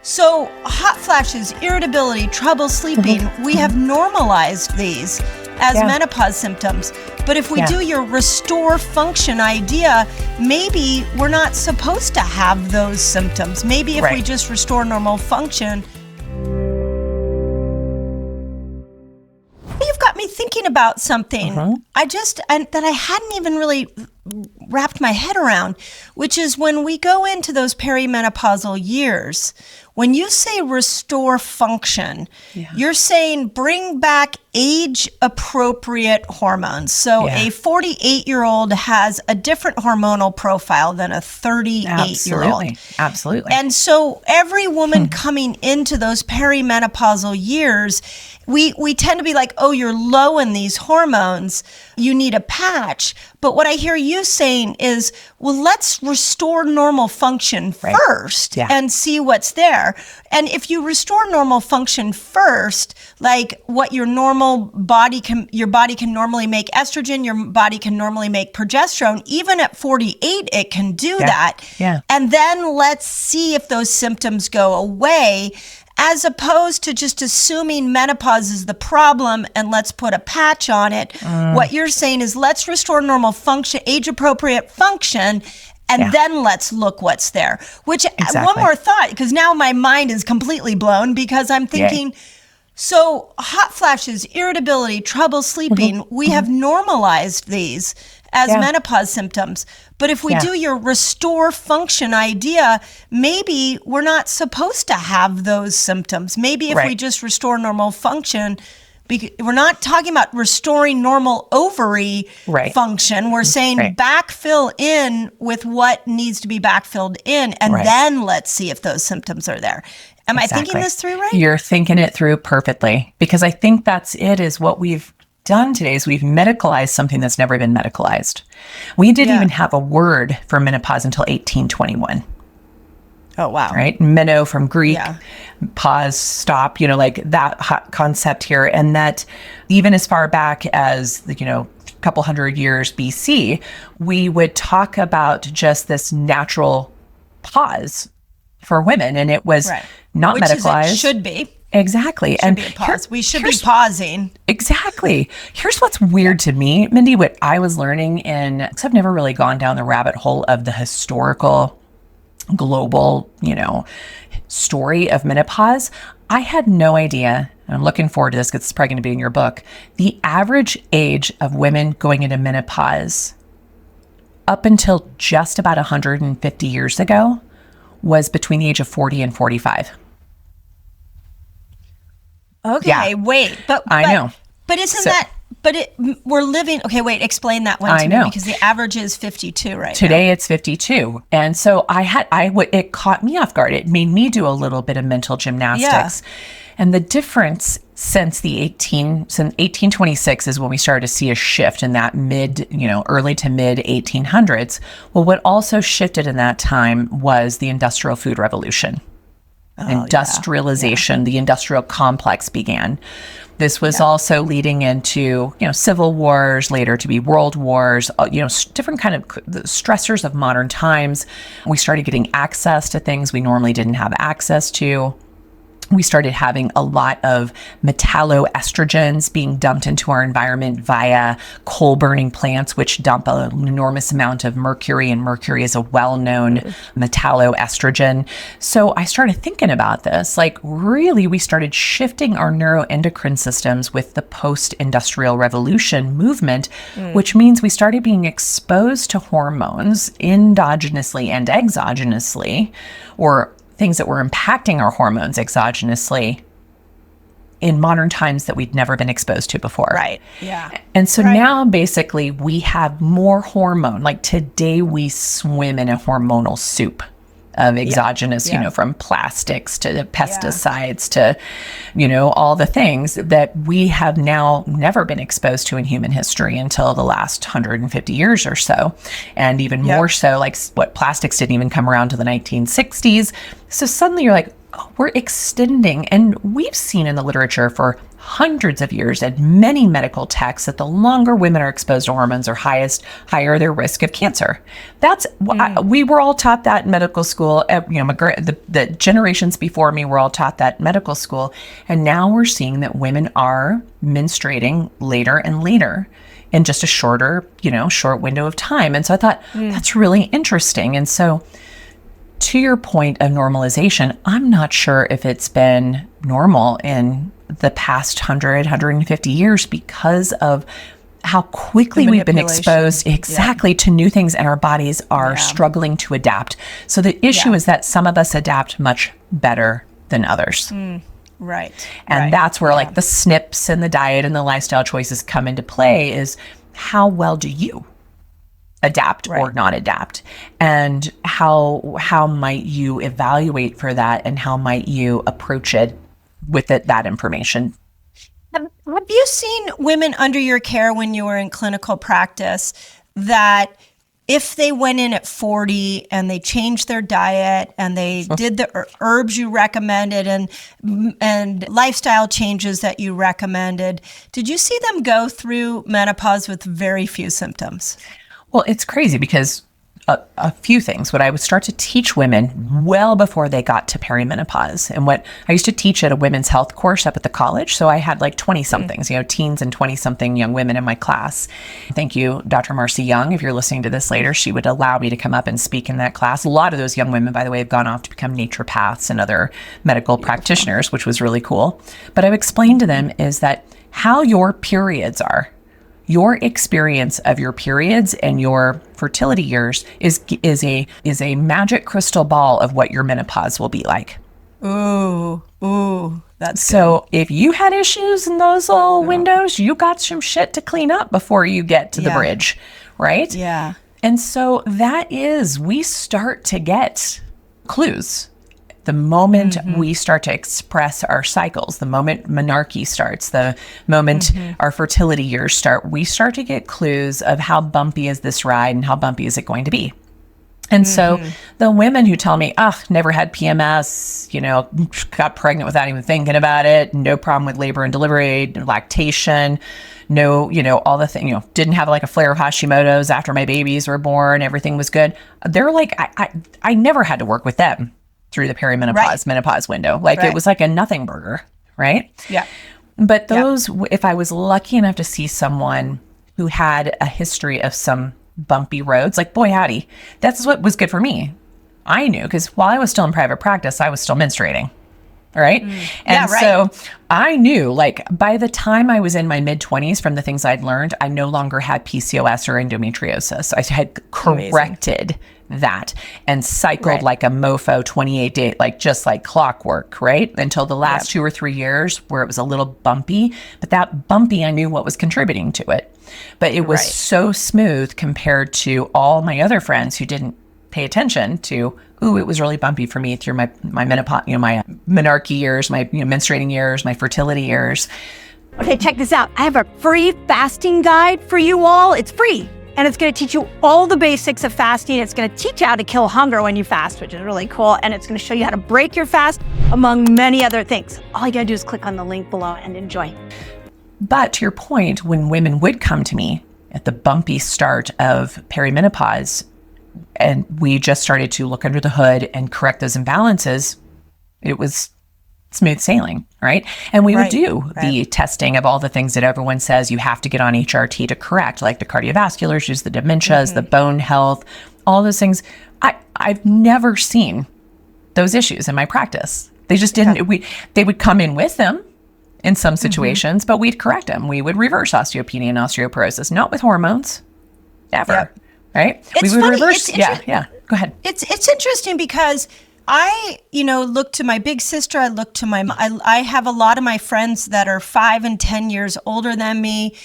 So hot flashes, irritability, trouble sleeping, we have normalized these as menopause symptoms. But if we do your restore function idea, maybe we're not supposed to have those symptoms. Maybe if we just restore normal function. You've got me thinking about something that I hadn't even really wrapped my head around, which is when we go into those perimenopausal years, when you say restore function, you're saying bring back age-appropriate hormones. So a 48-year-old has a different hormonal profile than a 38-year-old. Absolutely. And so every woman coming into those perimenopausal years, we tend to be like, oh, you're low in these hormones, you need a patch. But what I hear you saying is, well, let's restore normal function first and see what's there. And if you restore normal function first, like what your body can normally make estrogen, your body can normally make progesterone, even at 48, it can do that. Yeah. And then let's see if those symptoms go away, as opposed to just assuming menopause is the problem and let's put a patch on it. What you're saying is let's restore normal function, age-appropriate function, and then let's look what's there. Which, one more thought, because now my mind is completely blown, because I'm thinking, so hot flashes, irritability, trouble sleeping, we have normalized these as menopause symptoms. But if we do your restore function idea, maybe we're not supposed to have those symptoms. Maybe if we just restore normal function, we're not talking about restoring normal ovary function. We're saying backfill in with what needs to be backfilled in, and then let's see if those symptoms are there. Am I thinking this through right? You're thinking it through perfectly, because I think that's it, is what we've done today is we've medicalized something that's never been medicalized. We didn't even have a word for menopause until 1821. Oh, wow. Right? Meno from Greek, pause, stop, like that hot concept here. And that even as far back as, a couple hundred years BC, we would talk about just this natural pause for women. And it was not medicalized. It should be. Exactly. And we should be pausing. Exactly. Here's what's weird to me, Mindy, what I was learning because I've never really gone down the rabbit hole of the historical global, story of menopause. I had no idea, and I'm looking forward to this because it's probably going to be in your book, the average age of women going into menopause up until just about 150 years ago was between the age of 40 and 45. Okay, wait, but I know. But we're living, okay, wait, explain that one to me, because the average is 52 right Today now. It's 52. And so it caught me off guard. It made me do a little bit of mental gymnastics. And the difference since 1826 is when we started to see a shift in that early to mid 1800s. Well, what also shifted in that time was the Industrial Food Revolution. Industrialization, the industrial complex began. This was also leading into, civil wars, later to be world wars, different kind of stressors of modern times. We started getting access to things we normally didn't have access to. We started having a lot of metalloestrogens being dumped into our environment via coal-burning plants, which dump an enormous amount of mercury, and mercury is a well-known metalloestrogen. So I started thinking about this, really we started shifting our neuroendocrine systems with the post-industrial revolution movement, which means we started being exposed to hormones endogenously and exogenously, or things that were impacting our hormones exogenously in modern times that we'd never been exposed to before. Right. Yeah. And so now basically we have more hormone. Like today we swim in a hormonal soup of exogenous, from plastics to pesticides to, all the things that we have now never been exposed to in human history until the last 150 years or so. And even more so, plastics didn't even come around to the 1960s. So suddenly you're like, we're extending, and we've seen in the literature for hundreds of years and many medical texts that the longer women are exposed to hormones are higher their risk of cancer. That's we were all taught that in medical school. The generations before me were all taught that in medical school, and now we're seeing that women are menstruating later and later in just a short window of time. And so I thought that's really interesting. And so, to your point of normalization, I'm not sure if it's been normal in the past 150 years because of how quickly we've been exposed to new things, and our bodies are struggling to adapt. So the issue is that some of us adapt much better than others. Right. And that's where like the SNPs and the diet and the lifestyle choices come into play, is how well do you adapt or not adapt, and how might you evaluate for that, and how might you approach it with that information. Have you seen women under your care when you were in clinical practice that if they went in at 40 and they changed their diet and they did the herbs you recommended and lifestyle changes that you recommended, did you see them go through menopause with very few symptoms? Well, it's crazy because a few things. What I would start to teach women well before they got to perimenopause, and what I used to teach at a women's health course up at the college. So I had like 20-somethings, teens and 20-something young women in my class. Thank you, Dr. Marcy Young. If you're listening to this later, she would allow me to come up and speak in that class. A lot of those young women, by the way, have gone off to become naturopaths and other medical practitioners, which was really cool. But I would explain to them is that how your periods are, your experience of your periods and your fertility years is a magic crystal ball of what your menopause will be like. Ooh, that's so good. If you had issues in those little windows, you got some shit to clean up before you get to the bridge, right? Yeah. And so we start to get clues. The moment we start to express our cycles, the moment menarche starts, the moment our fertility years start, we start to get clues of how bumpy is this ride and how bumpy is it going to be. And so the women who tell me, never had PMS, got pregnant without even thinking about it, no problem with labor and delivery, lactation, no, all the things, didn't have like a flare of Hashimoto's after my babies were born, everything was good. They're like, I never had to work with them through the menopause window. Like it was like a nothing burger, right? Yeah. But if I was lucky enough to see someone who had a history of some bumpy roads, like boy howdy, that's what was good for me. I knew, because while I was still in private practice, I was still menstruating. Right. So I knew, like, by the time I was in my mid-20s, from the things I'd learned, I no longer had PCOS or endometriosis. I had corrected that and cycled like a mofo 28 days, just like clockwork, right? Until the last 2 or 3 years where it was a little bumpy. But that bumpy, I knew what was contributing to it. But it was so smooth compared to all my other friends who didn't pay attention to, it was really bumpy for me through my menopause, my menarche years, my menstruating years, my fertility years. Okay, check this out. I have a free fasting guide for you all. It's free. And it's going to teach you all the basics of fasting. It's going to teach you how to kill hunger when you fast, which is really cool. And it's going to show you how to break your fast, among many other things. All you got to do is click on the link below and enjoy. But to your point, when women would come to me at the bumpy start of perimenopause, and we just started to look under the hood and correct those imbalances, it was smooth sailing, right? And we would do the testing of all the things that everyone says you have to get on HRT to correct, like the cardiovascular issues, the dementias, the bone health, all those things. I've never seen those issues in my practice. They just didn't. They would come in with them in some situations, but we'd correct them. We would reverse osteopenia and osteoporosis, not with hormones, ever. Right? It's we would funny. reverse. Yeah. Go ahead. It's interesting because I, look to my big sister. I look to I have a lot of my friends that are 5 and 10 years older than me.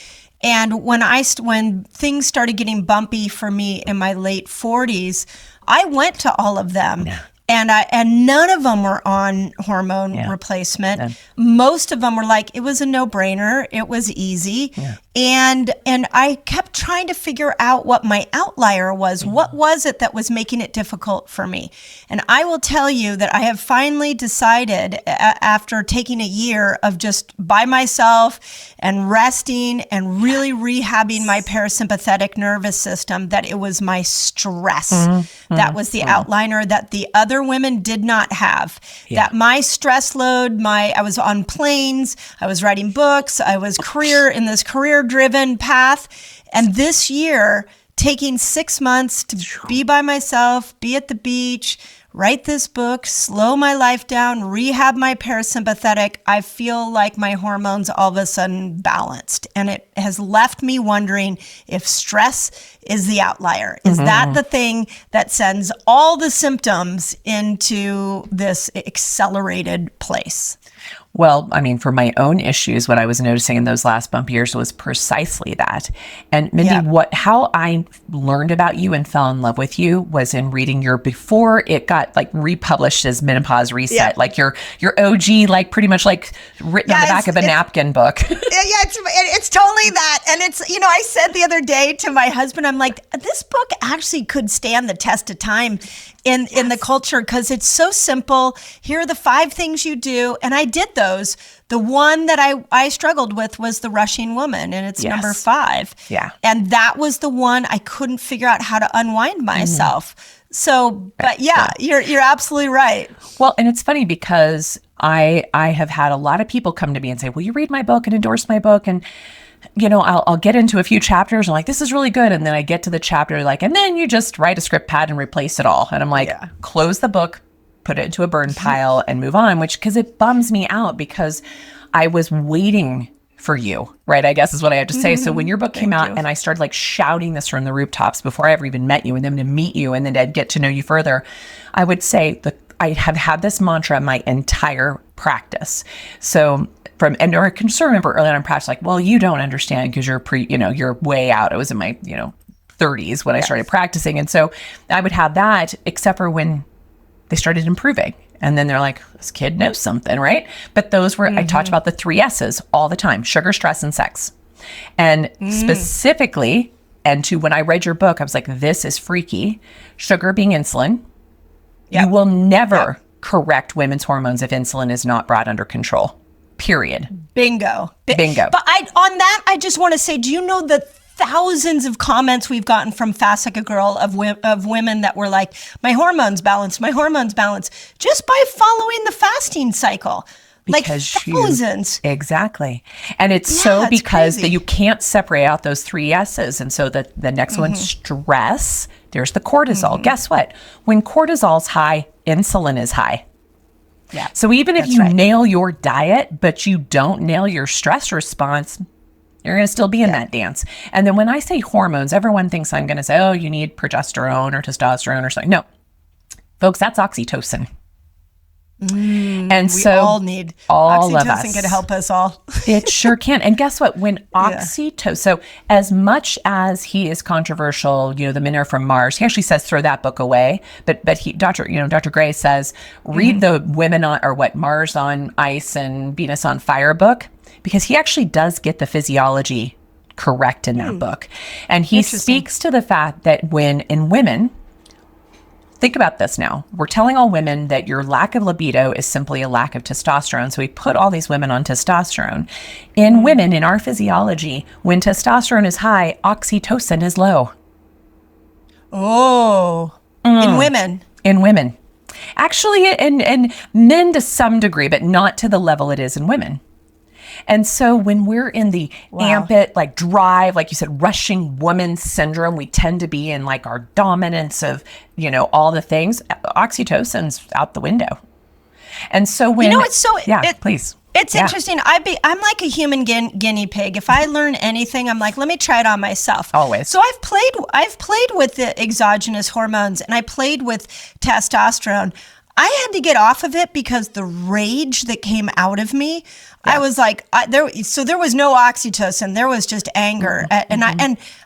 And when things started getting bumpy for me in my late 40s, I went to all of them. Yeah. And none of them were on hormone replacement. Yeah. Most of them were like, it was a no-brainer. It was easy. Yeah. And I kept trying to figure out what my outlier was. What was it that was making it difficult for me? And I will tell you that I have finally decided, after taking a year of just by myself and resting and really rehabbing my parasympathetic nervous system, that it was my stress. That was the outliner that the other women did not have. That my stress load, I was on planes, I was writing books, I was in this career-driven path. And this year, taking 6 months to be by myself, be at the beach, write this book, slow my life down, rehab my parasympathetic, I feel like my hormones all of a sudden balanced. And it has left me wondering if stress is the outlier. Is that the thing that sends all the symptoms into this accelerated place? Well, I mean, for my own issues, what I was noticing in those last bump years was precisely that. And Mindy, how I learned about you and fell in love with you was in reading before it got like republished as Menopause Reset, like your OG, like pretty much like written on the back of a napkin book. It's totally that. And it's, I said the other day to my husband, I'm like, this book actually could stand the test of time in the culture, because it's so simple. Here are the 5 things you do. And I did those. The one that I struggled with was the rushing woman, and it's number 5. Yeah. And that was the one I couldn't figure out how to unwind myself. So, but you're absolutely right. Well, and it's funny because I have had a lot of people come to me and say, will you read my book and endorse my book? And I'll get into a few chapters and like, this is really good. And then I get to the chapter like, and then you just write a script pad and replace it all. And I'm like, close the book, put it into a burn pile and move on, because it bums me out because I was waiting for you, right? I guess is what I have to say. So when your book came out and I started like shouting this from the rooftops before I ever even met you, and then to meet you and then to get to know you further, I would say that I have had this mantra my entire practice. So or I can still remember early on in practice, like, well, you don't understand because you're way out. I was in my, 30s when I started practicing. And so I would have that, except for when they started improving. And then they're like, this kid knows something, right? But those were, I talked about the 3 S's all the time: sugar, stress, and sex. And specifically, and to when I read your book, I was like, this is freaky. Sugar being insulin. You will never correct women's hormones if insulin is not brought under control. Period. Bingo. Bingo. But on that, I just want to say, do you know the thousands of comments we've gotten from Fast Like a Girl of women that were like, my hormones balance, just by following the fasting cycle. Because like thousands. Exactly. And it's because that you can't separate out those 3 S's. And so the next one's stress. There's the cortisol. Guess what? When cortisol's high, insulin is high. Yeah. So even if you nail your diet, but you don't nail your stress response, you're going to still be in that dance. And then when I say hormones, everyone thinks I'm going to say, oh, you need progesterone or testosterone or something. No, folks, that's oxytocin. And so we all need all oxytocin. Of us. Can help us all. It sure can. And guess what? When oxytocin, so as much as he is controversial, the Men Are From Mars, he actually says throw that book away. But Dr. Gray says read the Women on Mars on Ice and Venus on Fire book, because he actually does get the physiology correct in that book. And he speaks to the fact that when in women, think about this now. We're telling all women that your lack of libido is simply a lack of testosterone. So we put all these women on testosterone. In women, in our physiology, when testosterone is high, oxytocin is low. Oh, in women. In women. Actually, in men to some degree, but not to the level it is in women. And so when we're in the amped, like drive, like you said, rushing woman syndrome, we tend to be in like our dominance of, all the things. Oxytocin's out the window. And so when... it's so... please. It's interesting. I'm like a human guinea pig. If I learn anything, I'm like, let me try it on myself. Always. So I've played with the exogenous hormones, and I played with testosterone. I had to get off of it because the rage that came out of me, I was like, there was no oxytocin. There was just anger, and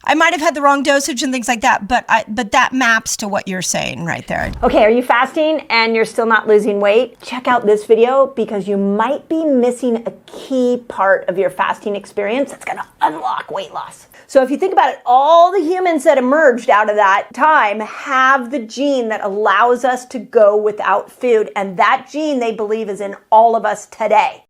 I might have had the wrong dosage and things like that. But that maps to what you're saying right there. Okay, are you fasting and you're still not losing weight? Check out this video because you might be missing a key part of your fasting experience that's going to unlock weight loss. So if you think about it, all the humans that emerged out of that time have the gene that allows us to go without food, and that gene they believe is in all of us today.